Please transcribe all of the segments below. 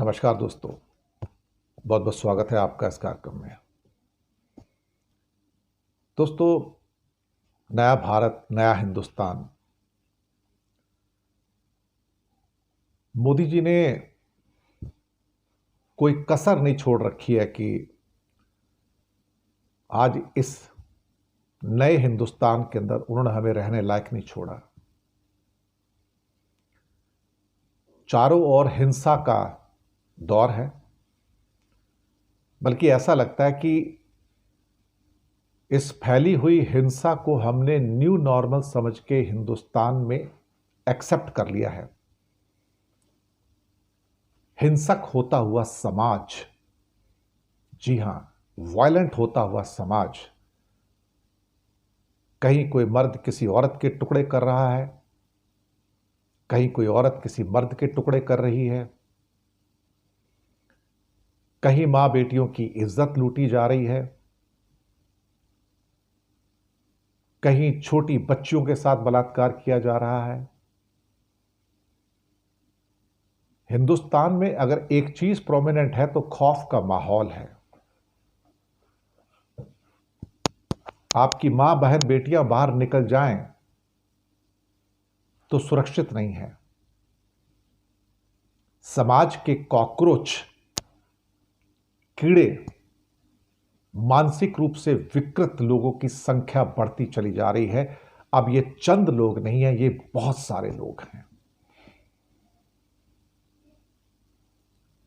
नमस्कार दोस्तों, बहुत बहुत स्वागत है आपका इस कार्यक्रम में। दोस्तों, नया भारत, नया हिंदुस्तान। मोदी जी ने कोई कसर नहीं छोड़ रखी है कि आज इस नए हिंदुस्तान के अंदर उन्होंने हमें रहने लायक नहीं छोड़ा। चारों ओर हिंसा का दौर है, बल्कि ऐसा लगता है कि इस फैली हुई हिंसा को हमने न्यू नॉर्मल समझ के हिंदुस्तान में एक्सेप्ट कर लिया है। हिंसक होता हुआ समाज, जी हां, वायलेंट होता हुआ समाज। कहीं कोई मर्द किसी औरत के टुकड़े कर रहा है, कहीं कोई औरत किसी मर्द के टुकड़े कर रही है, कहीं मां बेटियों की इज्जत लूटी जा रही है, कहीं छोटी बच्चियों के साथ बलात्कार किया जा रहा है। हिंदुस्तान में अगर एक चीज प्रोमिनेंट है तो खौफ का माहौल है। आपकी मां, बहन, बेटियां बाहर निकल जाएं तो सुरक्षित नहीं है। समाज के कॉकरोच, कीड़े, मानसिक रूप से विकृत लोगों की संख्या बढ़ती चली जा रही है। अब ये चंद लोग नहीं है, ये बहुत सारे लोग हैं।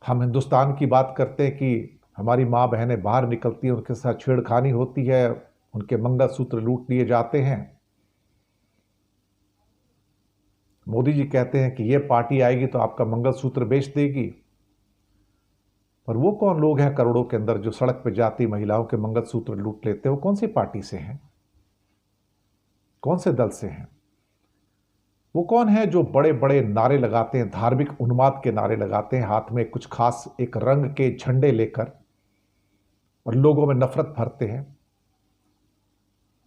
हम हिंदुस्तान की बात करते हैं कि हमारी मां बहनें बाहर निकलती हैं, उनके साथ छेड़खानी होती है, उनके मंगलसूत्र लूट लिए जाते हैं। मोदी जी कहते हैं कि ये पार्टी आएगी तो आपका मंगलसूत्र बेच देगी। पर वो कौन लोग हैं करोड़ों के अंदर जो सड़क पर जाती महिलाओं के मंगलसूत्र लूट लेते हैं? वो कौन सी पार्टी से हैं? कौन से दल से हैं? वो कौन है जो बड़े बड़े नारे लगाते हैं, धार्मिक उन्माद के नारे लगाते हैं, हाथ में कुछ खास एक रंग के झंडे लेकर और लोगों में नफरत भरते हैं?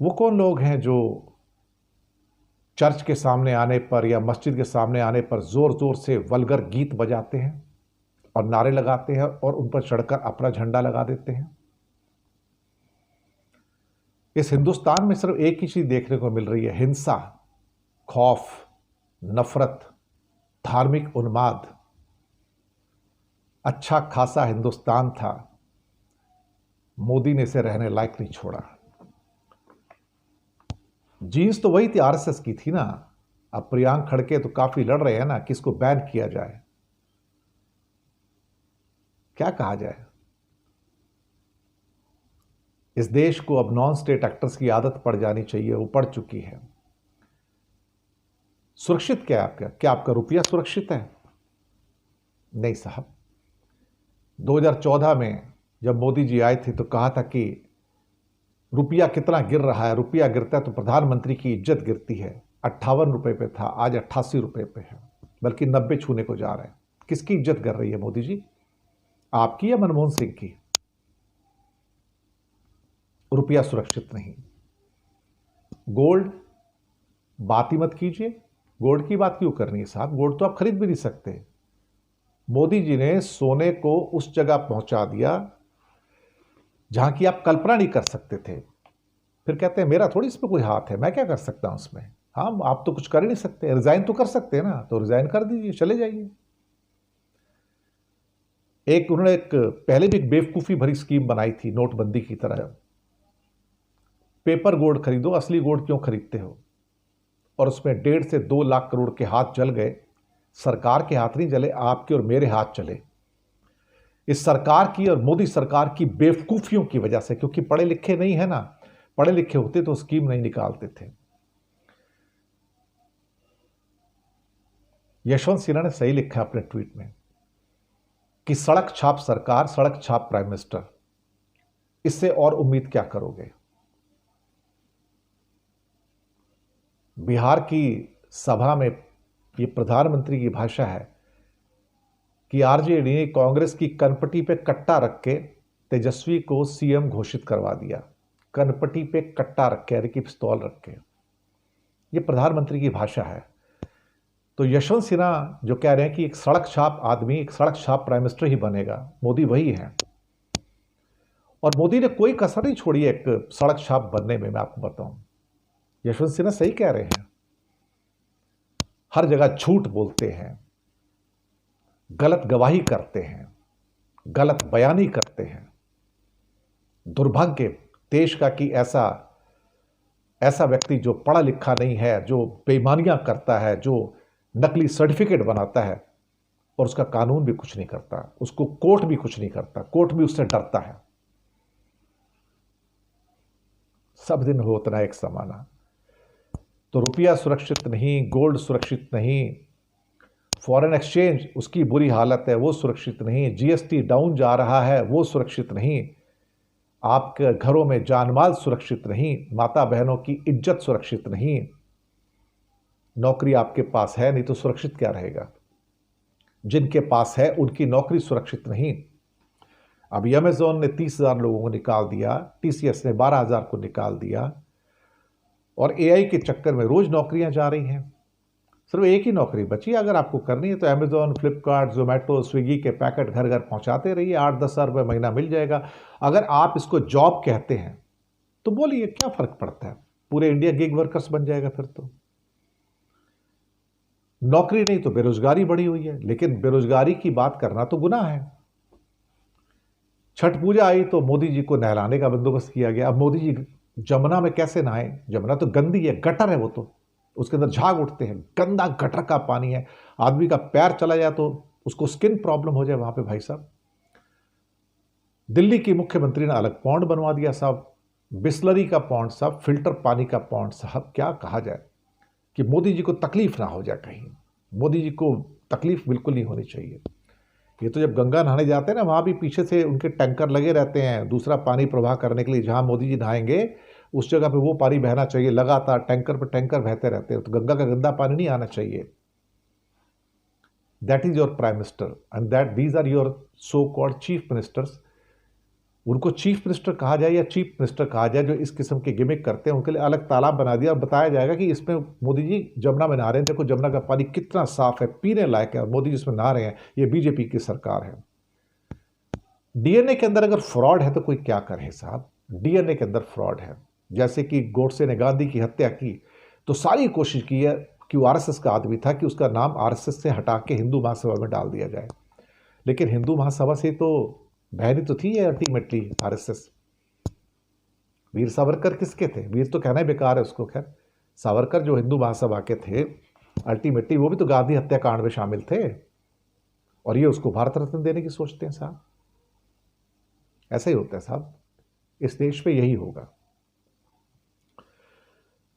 वो कौन लोग हैं जो चर्च के सामने आने पर या मस्जिद के सामने आने पर जोर जोर से वल्गर गीत बजाते हैं और नारे लगाते हैं और उन पर चढ़कर अपना झंडा लगा देते हैं? इस हिंदुस्तान में सिर्फ एक ही चीज देखने को मिल रही है: हिंसा, खौफ, नफरत, धार्मिक उन्माद। अच्छा खासा हिंदुस्तान था, मोदी ने इसे रहने लायक नहीं छोड़ा। जीन्स तो वही थी, आरएसएस की थी ना। अब प्रियांक खड़गे तो काफी लड़ रहे हैं ना कि इसको बैन किया जाए। क्या कहा जाए? इस देश को अब नॉन स्टेट एक्टर्स की आदत पड़ जानी चाहिए, वो पड़ चुकी है। सुरक्षित क्या है आपका? क्या आपका रुपया सुरक्षित है? नहीं साहब। 2014 में जब मोदी जी आए थे तो कहा था कि रुपया कितना गिर रहा है, रुपया गिरता है तो प्रधानमंत्री की इज्जत गिरती है। 58 रुपए पे था, आज 88 रुपए पे है, बल्कि 90 छूने को जा रहे हैं। किसकी इज्जत गिर रही है मोदी जी? आपकी या मनमोहन सिंह की? रुपया सुरक्षित नहीं। गोल्ड, बात ही मत कीजिए। गोल्ड की बात क्यों करनी है साहब? गोल्ड तो आप खरीद भी नहीं सकते। मोदी जी ने सोने को उस जगह पहुंचा दिया जहां की आप कल्पना नहीं कर सकते थे। फिर कहते हैं मेरा थोड़ी इसमें कोई हाथ है, मैं क्या कर सकता हूं उसमें? हाँ, आप तो कुछ कर ही नहीं सकते। रिजाइन तो कर सकते हैं ना, तो रिजाइन कर दीजिए, चले जाइए। उन्होंने पहले भी एक बेवकूफी भरी स्कीम बनाई थी नोटबंदी की तरह। पेपर गोल्ड खरीदो, असली गोल्ड क्यों खरीदते हो? और उसमें 1.5 से 2 लाख करोड़ के हाथ जल गए। सरकार के हाथ नहीं जले, आपके और मेरे हाथ चले। इस सरकार की और मोदी सरकार की बेवकूफियों की वजह से, क्योंकि पढ़े लिखे नहीं है ना। पढ़े लिखे होते तो स्कीम नहीं निकालते थे। यशवंत सिन्हा ने सही लिखा अपने ट्वीट में कि सड़क छाप सरकार, सड़क छाप प्राइम मिनिस्टर। इससे और उम्मीद क्या करोगे? बिहार की सभा में ये प्रधानमंत्री की भाषा है कि आरजेडी ने कांग्रेस की कनपटी पे कट्टा रख के तेजस्वी को सीएम घोषित करवा दिया। कनपटी पे कट्टा रख के, यानी कि पिस्तौल रख के। ये प्रधानमंत्री की भाषा है। तो यशवंत सिन्हा जो कह रहे हैं कि एक सड़क छाप आदमी, एक सड़क छाप प्राइम मिनिस्टर ही बनेगा, मोदी वही है। और मोदी ने कोई कसर नहीं छोड़ी एक सड़क छाप बनने में। मैं आपको बताऊं, यशवंत सिन्हा सही कह रहे हैं। हर जगह झूठ बोलते हैं, गलत गवाही करते हैं, गलत बयानी करते हैं। दुर्भाग्य देश का कि ऐसा व्यक्ति जो पढ़ा लिखा नहीं है, जो बेईमानियां करता है, जो नकली सर्टिफिकेट बनाता है, और उसका कानून भी कुछ नहीं करता, उसको कोर्ट भी कुछ नहीं करता, कोर्ट भी उससे डरता है। सब दिन हो उतना एक समाना। तो रुपया सुरक्षित नहीं, गोल्ड सुरक्षित नहीं, फॉरेन एक्सचेंज उसकी बुरी हालत है, वो सुरक्षित नहीं, जीएसटी डाउन जा रहा है, वो सुरक्षित नहीं, आपके घरों में जानमाल सुरक्षित नहीं, माता बहनों की इज्जत सुरक्षित नहीं, नौकरी आपके पास है नहीं तो सुरक्षित क्या रहेगा। जिनके पास है उनकी नौकरी सुरक्षित नहीं। अभी अमेजोन ने 30,000 लोगों को निकाल दिया, टीसीएस ने 12,000 को निकाल दिया, और एआई के चक्कर में रोज नौकरियां जा रही हैं। सिर्फ एक ही नौकरी बची अगर आपको करनी है तो अमेजोन, फ्लिपकार्ट, जोमेटो, स्विगी के पैकेट घर घर पहुंचाते रहिए, 8-10 हज़ार रुपये महीना मिल जाएगा। अगर आप इसको जॉब कहते हैं तो बोलिए क्या फर्क पड़ता है, पूरे इंडिया गिग वर्कर्स बन जाएगा फिर तो। नौकरी नहीं तो बेरोजगारी बढ़ी हुई है, लेकिन बेरोजगारी की बात करना तो गुनाह है। छठ पूजा आई तो मोदी जी को नहलाने का बंदोबस्त किया गया। अब मोदी जी जमुना में कैसे नहाए, जमुना तो गंदी है, गटर है वो तो, उसके अंदर झाग उठते हैं, गंदा गटर का पानी है, आदमी का पैर चला जाए तो उसको स्किन प्रॉब्लम हो जाए वहां पे भाई साहब। दिल्ली की मुख्यमंत्री ने अलग पौंड बनवा दिया साहब, बिस्लरी का पौंड साहब, फिल्टर पानी का पौंड साहब। क्या कहा जाए कि मोदी जी को तकलीफ ना हो जाए कहीं, मोदी जी को तकलीफ बिल्कुल नहीं होनी चाहिए। ये तो जब गंगा नहाने जाते हैं ना, वहाँ भी पीछे से उनके टैंकर लगे रहते हैं दूसरा पानी प्रवाह करने के लिए। जहाँ मोदी जी नहाएंगे उस जगह पे वो पानी बहना चाहिए, लगातार टैंकर पर टैंकर बहते रहते हैं। तो गंगा का गंदा पानी नहीं आना चाहिए। That is your prime minister and that these are your so called chief ministers. उनको चीफ मिनिस्टर कहा जाए या चीफ मिनिस्टर कहा जाए, जो इस किस्म के गिमिक करते हैं, उनके लिए अलग तालाब बना दिया और बताया जाएगा कि इसमें मोदी जी जमुना में नहा रहे हैं, देखो जमुना का पानी कितना साफ है, पीने लायक है, और मोदी जी इसमें नहा रहे हैं, ये बीजेपी की सरकार है। डीएनए के अंदर अगर फ्रॉड है तो कोई क्या करे साहब, डीएनए के अंदर फ्रॉड है। जैसे कि गोडसे ने गांधी की हत्या की तो सारी कोशिश की है कि वो आरएसएस का आदमी था कि उसका नाम आरएसएस से हटा के हिंदू महासभा में डाल दिया जाए, लेकिन हिंदू महासभा से तो बहनी तो थी अल्टीमेटली आरएसएस। वीर सावरकर किसके थे, वीर तो कहना ही बेकार है उसको। खैर, सावरकर जो हिंदू महासभा के थे अल्टीमेटली वो भी तो गांधी हत्याकांड में शामिल थे, और ये उसको भारत रत्न देने की सोचते हैं साहब। ऐसा ही होता है साहब, इस देश पे यही होगा।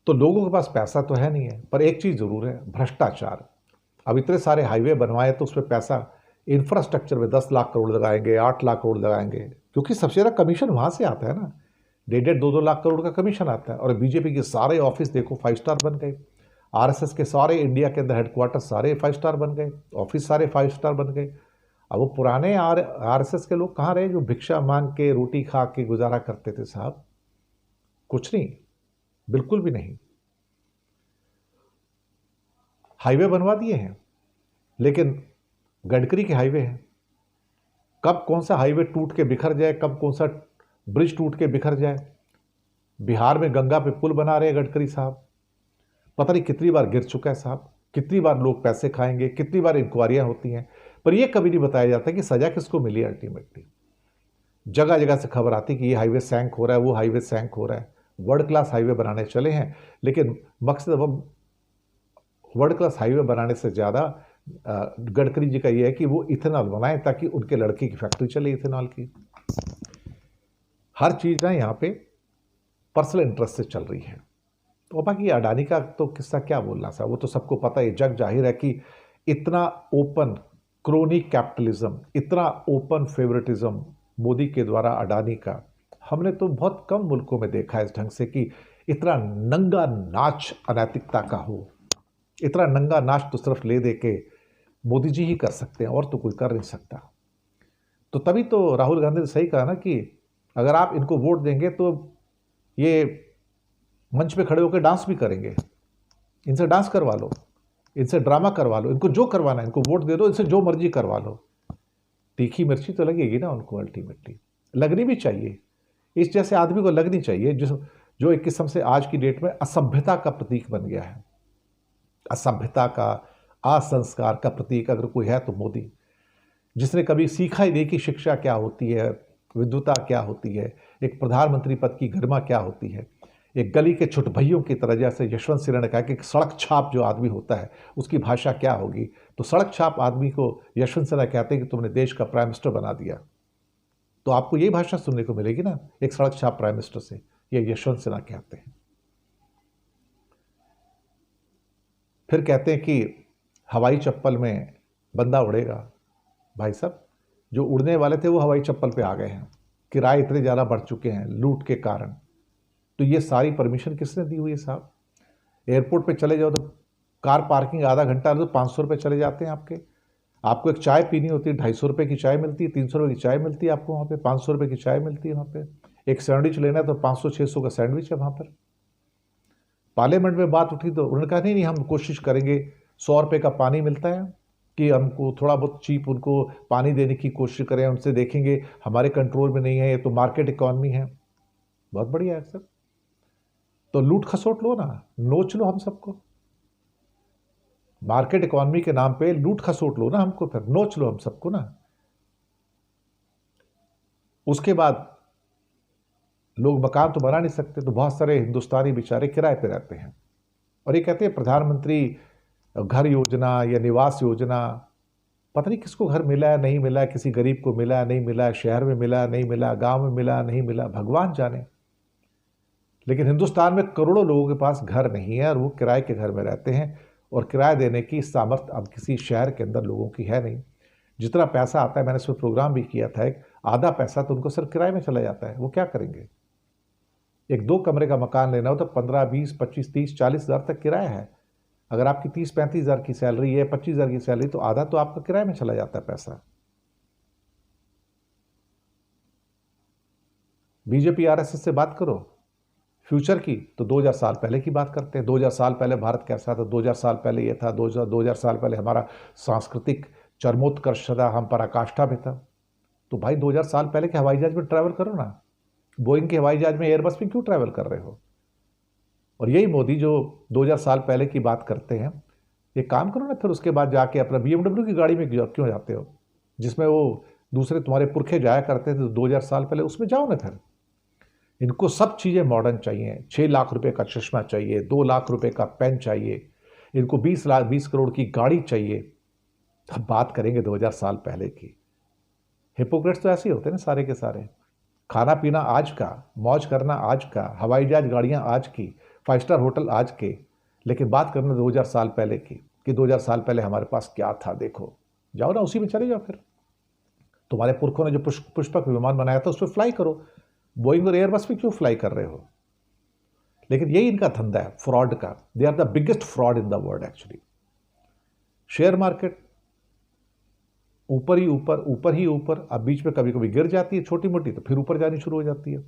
तो लोगों के पास पैसा तो है नहीं है, पर एक चीज जरूर है, भ्रष्टाचार। अब इतने सारे हाईवे बनवाए तो उसमें पैसा, इंफ्रास्ट्रक्चर में 10 लाख करोड़ लगाएंगे, 8 लाख करोड़ लगाएंगे, क्योंकि सबसे ज़्यादा कमीशन वहाँ से आता है ना, 1.5-2 लाख करोड़ का कमीशन आता है। और बीजेपी के सारे ऑफिस देखो 5 स्टार बन गए, आरएसएस के सारे इंडिया के अंदर हेडक्वार्टर सारे 5 स्टार बन गए, ऑफिस सारे 5 स्टार बन गए। अब वो पुराने आरएसएस के लोग कहाँ रहे जो भिक्षा मांग के रोटी खा के गुजारा करते थे साहब? कुछ नहीं, बिल्कुल भी नहीं। हाईवे बनवा दिए हैं, लेकिन गडकरी के हाईवे हैं। कब कौन सा हाईवे टूट के बिखर जाए, कब कौन सा ब्रिज टूट के बिखर जाए। बिहार में गंगा पे पुल बना रहे हैं गडकरी साहब, पता नहीं कितनी बार गिर चुका है साहब, कितनी बार लोग पैसे खाएंगे, कितनी बार इंक्वायरियां होती हैं, पर यह कभी नहीं बताया जाता कि सजा किसको मिली अल्टीमेटली। जगह जगह से खबर आती कि ये हाईवे सैंक हो रहा है, वो हाईवे सैंक हो रहा है। वर्ल्ड क्लास हाईवे बनाने चले हैं, लेकिन मकसद अब वर्ल्ड क्लास हाईवे बनाने से ज़्यादा गडकरी जी का यह है कि वो इथेनॉल बनाए ताकि उनके लड़के की फैक्ट्री चले इथेनॉल की। हर चीज़ ना यहाँ पे पर्सनल इंटरेस्ट से चल रही है। तो बाकी अडानी का तो किस्सा क्या बोलना साहब, वो तो सबको पता है, जग जाहिर है कि इतना ओपन क्रोनी कैपिटलिज्म, इतना ओपन फेवरेटिज्म मोदी के द्वारा अडानी का हमने तो बहुत कम मुल्कों में देखा है इस ढंग से कि इतना नंगा नाच अनैतिकता का हो। इतना नंगा नाच तो सिर्फ ले दे के मोदी जी ही कर सकते हैं, और तो कोई कर नहीं सकता। तो तभी तो राहुल गांधी ने सही कहा ना कि अगर आप इनको वोट देंगे तो ये मंच पे खड़े होकर डांस भी करेंगे, इनसे डांस करवा लो, इनसे ड्रामा करवा लो, इनको जो करवाना है, इनको वोट दे दो, इनसे जो मर्जी करवा लो। तीखी मिर्ची तो लगेगी ना उनको, अल्टीमेटली लगनी भी चाहिए। इस जैसे आदमी को लगनी चाहिए जो एक किस्म से आज की डेट में असभ्यता का प्रतीक बन गया है। असभ्यता का, असंस्कार का प्रतीक अगर कोई है तो मोदी, जिसने कभी सीखा ही नहीं कि शिक्षा क्या होती है, विद्वता क्या होती है, एक प्रधानमंत्री पद की गरिमा क्या होती है। एक गली के छुट भइयों की तरह, जैसे यशवंत सिन्हा ने कहा कि सड़क छाप जो आदमी होता है उसकी भाषा क्या होगी, तो सड़क छाप आदमी को यशवंत सिन्हा कहते हैं कि तुमने देश का प्राइम मिनिस्टर बना दिया। तो आपको यही भाषा सुनने को मिलेगी ना एक सड़क छाप प्राइम मिनिस्टर से, ये यशवंत सिन्हा कहते हैं। फिर कहते हैं कि हवाई चप्पल में बंदा उड़ेगा। भाई साहब, जो उड़ने वाले थे वो हवाई चप्पल पे आ गए हैं, किराए इतने ज़्यादा बढ़ चुके हैं लूट के कारण। तो ये सारी परमिशन किसने दी हुई है साहब? एयरपोर्ट पे चले जाओ तो कार पार्किंग आधा घंटा तो 500 रुपये चले जाते हैं आपके। आपको एक चाय पीनी होती है, 250 रुपये की चाय मिलती है, 300 रुपये की चाय मिलती है आपको वहाँ पे, 500 रुपये की चाय मिलती है वहाँ पे। एक सैंडविच लेना है तो 500-600 का सैंडविच है वहाँ पर। पार्लियामेंट में बात उठी तो उन्होंने कहा नहीं हम कोशिश करेंगे, 100 रुपये का पानी मिलता है कि हमको थोड़ा बहुत चीप उनको पानी देने की कोशिश करें, उनसे देखेंगे हमारे कंट्रोल में नहीं है, ये तो मार्केट इकॉनमी है। बहुत बढ़िया है सर, तो लूट खसोट लो ना, नोच लो हम सबको। मार्केट इकॉनमी के नाम पे लूट खसोट लो ना हमको, फिर नोच लो हम सबको ना। उसके बाद लोग मकान तो बना नहीं सकते, तो बहुत सारे हिंदुस्तानी बेचारे किराए पे रहते हैं। और ये कहते हैं प्रधानमंत्री घर योजना या निवास योजना, पता नहीं किसको घर मिला है नहीं मिला है, किसी गरीब को मिला है नहीं मिला है, शहर में मिला नहीं मिला, गांव में मिला नहीं मिला, भगवान जाने। लेकिन हिंदुस्तान में करोड़ों लोगों के पास घर नहीं है और वो किराए के घर में रहते हैं, और किराया देने की सामर्थ्य अब किसी शहर के अंदर लोगों की है नहीं। जितना पैसा आता है, मैंने इस पर प्रोग्राम भी किया था, एक आधा पैसा तो उनको सिर्फ किराए में चला जाता है। वो क्या करेंगे? एक 2 कमरे का मकान लेना हो तो 15, 20, 25, 30, 40 हज़ार तक किराया है। अगर आपकी 30-35 हज़ार की सैलरी है, 25 हज़ार की सैलरी, तो आधा तो आपका किराए में चला जाता है पैसा। बीजेपी आरएसएस से बात करो फ्यूचर की तो 2000 साल पहले की बात करते हैं। 2000 साल पहले भारत कैसा था, 2000 साल पहले ये था, 2000 साल पहले हमारा सांस्कृतिक चरमोत्कर्ष था, हम पराकाष्ठा में था। तो भाई 2000 साल पहले के हवाई जहाज में ट्रैवल करो ना, बोइंग के हवाई जहाज में, एयरबस में क्यों ट्रैवल कर रहे हो? और यही मोदी जो 2000 साल पहले की बात करते हैं, ये काम करो ना, फिर उसके बाद जाके अपना BMW की गाड़ी में क्यों जाते हो, जिसमें वो दूसरे तुम्हारे पुरखे जाया करते थे 2000 साल पहले, उसमें जाओ ना फिर। इनको सब चीज़ें मॉडर्न चाहिए। 6 लाख रुपए का चश्मा चाहिए, 2 लाख रुपए का पेन चाहिए, इनको 20 करोड़ की गाड़ी चाहिए। अब बात करेंगे 2000 साल पहले की। हिपोक्रेट्स तो ऐसे ही होते हैं ना सारे के सारे। खाना पीना आज का, मौज करना आज का, हवाई जहाज गाड़ियाँ आज की, 5 स्टार होटल आज के, लेकिन बात करना 2000 साल पहले की कि 2000 साल पहले हमारे पास क्या था। देखो, जाओ ना उसी में चले जाओ फिर। तुम्हारे पुरखों ने जो पुष्पक विमान बनाया था उस पर फ्लाई करो, बोइंग और एयरबस पे क्यों फ्लाई कर रहे हो? लेकिन यही इनका धंधा है फ्रॉड का। They are the biggest fraud in the world actually. Share market ऊपर ही ऊपर, अब बीच में कभी कभी गिर जाती है छोटी मोटी, तो फिर ऊपर जानी शुरू हो जाती है।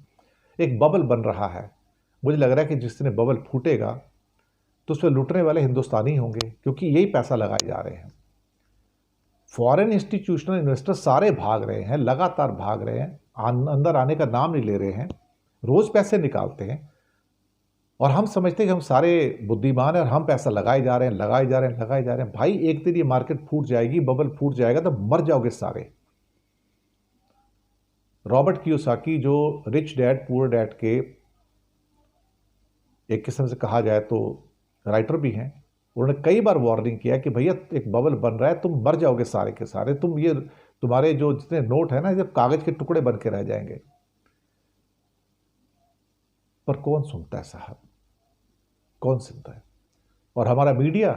एक बबल बन रहा है। मुझे लग रहा है कि जिस दिन बबल फूटेगा तो उसमें लुटने वाले हिंदुस्तानी होंगे, क्योंकि यही पैसा लगाए जा रहे हैं। फॉरेन इंस्टीट्यूशनल इन्वेस्टर सारे भाग रहे हैं, लगातार भाग रहे हैं, अंदर आने का नाम नहीं ले रहे हैं, रोज पैसे निकालते हैं, और हम समझते हैं कि हम सारे बुद्धिमान हैं और हम पैसा लगाए जा रहे हैं। भाई एक दिन ये मार्केट फूट जाएगी, बबल फूट जाएगा तो मर जाओगे सारे। रॉबर्ट कियोसाकी, जो रिच डैड पुअर डैड के एक किस्म से कहा जाए तो राइटर भी हैं, उन्होंने कई बार वार्निंग किया कि भैया एक बबल बन रहा है, तुम मर जाओगे सारे के सारे, तुम्हारे जो जितने नोट है ना, जब कागज के टुकड़े बन के रह जाएंगे। पर कौन सुनता है साहब, कौन सुनता है? और हमारा मीडिया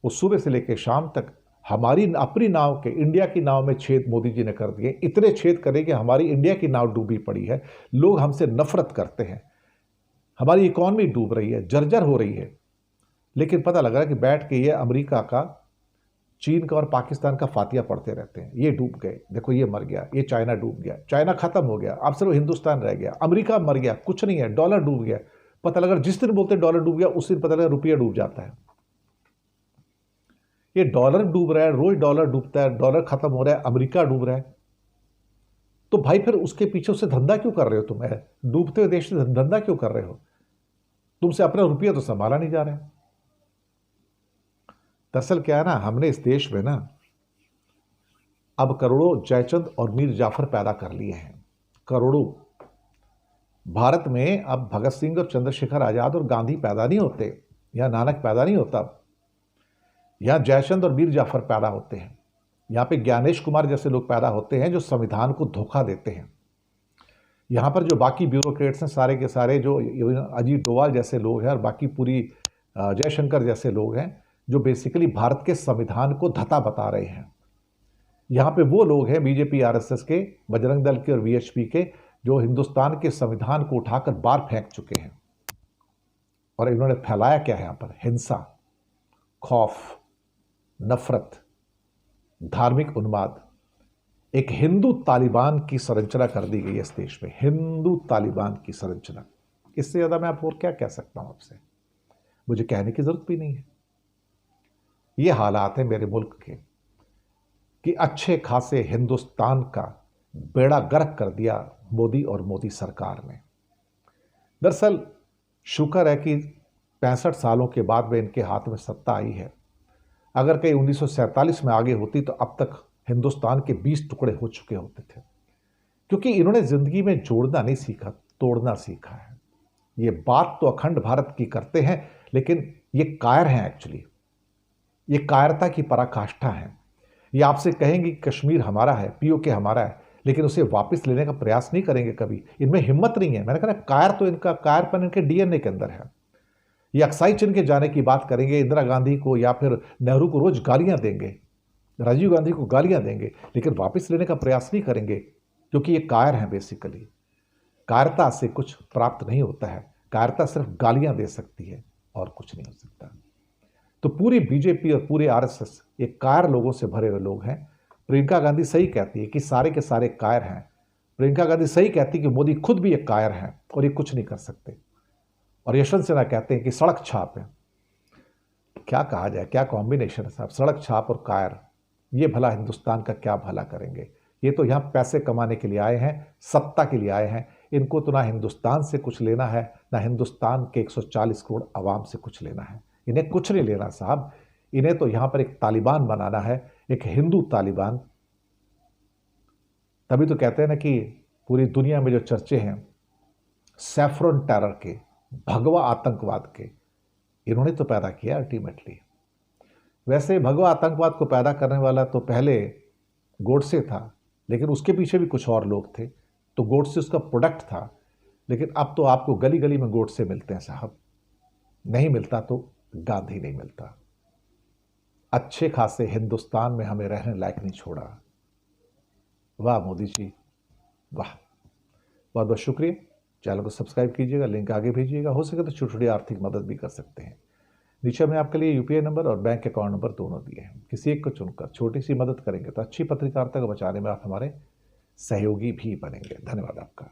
वो सुबह से लेकर शाम तक हमारी अपनी नाव के, इंडिया की नाव में छेद मोदी जी ने कर दिए। इतने छेद करे कि हमारी इंडिया की नाव डूबी पड़ी है। लोग हमसे नफरत करते हैं, हमारी इकॉनमी डूब रही है, जर्जर हो रही है। लेकिन पता लग रहा है कि बैठ के ये अमेरिका का, चीन का और पाकिस्तान का फातिया पढ़ते रहते हैं। ये डूब गए, देखो ये मर गया, ये चाइना डूब गया, चाइना खत्म हो गया, अब सिर्फ हिंदुस्तान रह गया, अमेरिका मर गया, कुछ नहीं है, डॉलर डूब गया। पता लगा जिस दिन बोलते डॉलर डूब गया उस दिन पता लगा रुपया डूब जाता है। ये डॉलर डूब रहा है, रोज डॉलर डूबता है, डॉलर खत्म हो रहा है, अमेरिका डूब रहा है। तो भाई फिर उसके पीछे उससे धंधा क्यों कर रहे हो तुम? डूबते हुए देश से धंधा क्यों कर रहे हो? तुमसे अपना रुपया तो संभाला नहीं जा रहा है। दरअसल क्या है ना, हमने इस देश में ना अब करोड़ों जयचंद और मीर जाफर पैदा कर लिए हैं, करोड़ों। भारत में अब भगत सिंह और चंद्रशेखर आजाद और गांधी पैदा नहीं होते, या नानक पैदा नहीं होता, यहां जयचंद और मीर जाफर पैदा होते हैं। यहां पे ज्ञानेश कुमार जैसे लोग पैदा होते हैं जो संविधान को धोखा देते हैं। यहां पर जो बाकी ब्यूरोक्रेट्स हैं सारे के सारे, जो अजीत डोवाल जैसे लोग हैं और बाकी पूरी जयशंकर जैसे लोग हैं, जो बेसिकली भारत के संविधान को धता बता रहे हैं। यहां पे वो लोग हैं बीजेपी आरएसएस के, बजरंग दल के और वीएचपी के, जो हिंदुस्तान के संविधान को उठाकर बाहर फेंक चुके हैं। और इन्होंने फैलाया क्या है यहां पर? हिंसा, खौफ, नफरत, धार्मिक उन्माद। एक हिंदू तालिबान की संरचना कर दी गई है इस देश में, हिंदू तालिबान की संरचना। इससे ज्यादा मैं आप और क्या कह सकता हूं आपसे? मुझे कहने की जरूरत भी नहीं है। ये हालात है मेरे मुल्क के कि अच्छे खासे हिंदुस्तान का बेड़ा गर्क कर दिया मोदी और मोदी सरकार ने। दरअसल शुक्र है कि 65 सालों के बाद में इनके हाथ में सत्ता आई है। अगर कहीं 1947 में आगे होती तो अब तक हिंदुस्तान के 20 टुकड़े हो चुके होते थे। क्योंकि इन्होंने जिंदगी में जोड़ना नहीं सीखा, तोड़ना सीखा है। ये बात तो अखंड भारत की करते हैं, लेकिन ये कायर हैं एक्चुअली। ये कायरता की पराकाष्ठा है। ये आपसे कहेंगे कि कश्मीर हमारा है, पीओके हमारा है, लेकिन उसे वापस लेने का प्रयास नहीं करेंगे कभी। इनमें हिम्मत नहीं है। मैंने कहा कायर तो इनका, कायरपन इनके डीएनए के अंदर है। ये अक्साई चिन्ह के जाने की बात करेंगे, इंदिरा गांधी को या फिर नेहरू को रोज गालियां देंगे, राजीव गांधी को गालियां देंगे, लेकिन वापस लेने का प्रयास नहीं करेंगे, क्योंकि ये कायर हैं बेसिकली। कायरता से कुछ प्राप्त नहीं होता है। कायरता सिर्फ गालियां दे सकती है और कुछ नहीं हो सकता। तो पूरी बीजेपी और पूरे आरएसएस ये कायर लोगों से भरे हुए लोग हैं। प्रियंका गांधी सही कहती है कि सारे के सारे कायर हैं। प्रियंका गांधी सही कहती है कि मोदी खुद भी एक कायर हैं और ये कुछ नहीं कर सकते। और यशवंत सिन्हा कहते हैं कि सड़क छाप है। क्या कहा जाए, क्या कॉम्बिनेशन है साहब, सड़क छाप और कायर। ये भला हिंदुस्तान का क्या भला करेंगे? ये तो यहाँ पैसे कमाने के लिए आए हैं, सत्ता के लिए आए हैं। इनको तो ना हिंदुस्तान से कुछ लेना है, ना हिंदुस्तान के 140 करोड़ आवाम से कुछ लेना है। इन्हें कुछ नहीं लेना साहब। इन्हें तो यहां पर एक तालिबान बनाना है, एक हिंदू तालिबान। तभी तो कहते हैं ना कि पूरी दुनिया में जो चर्चे हैं सैफरन टेरर के, भगवा आतंकवाद के, इन्होंने तो पैदा किया अल्टीमेटली। वैसे भगवा आतंकवाद को पैदा करने वाला तो पहले गोडसे था, लेकिन उसके पीछे भी कुछ और लोग थे, तो गोडसे उसका प्रोडक्ट था। लेकिन अब तो आपको गली गली में गोडसे मिलते हैं साहब। नहीं मिलता तो गांधी नहीं मिलता। अच्छे खासे हिंदुस्तान में हमें रहने लायक नहीं छोड़ा। वाह मोदी जी, वाह। बहुत बहुत शुक्रिया। चैनल को सब्सक्राइब कीजिएगा, लिंक आगे भेजिएगा। हो सके तो छोटी छोटी आर्थिक मदद भी कर सकते हैं। नीचे में आपके लिए यूपीआई नंबर और बैंक अकाउंट नंबर दोनों दिए हैं। किसी एक को चुनकर छोटी सी मदद करेंगे तो अच्छी पत्रकारिता को बचाने में आप हमारे सहयोगी भी बनेंगे। धन्यवाद आपका।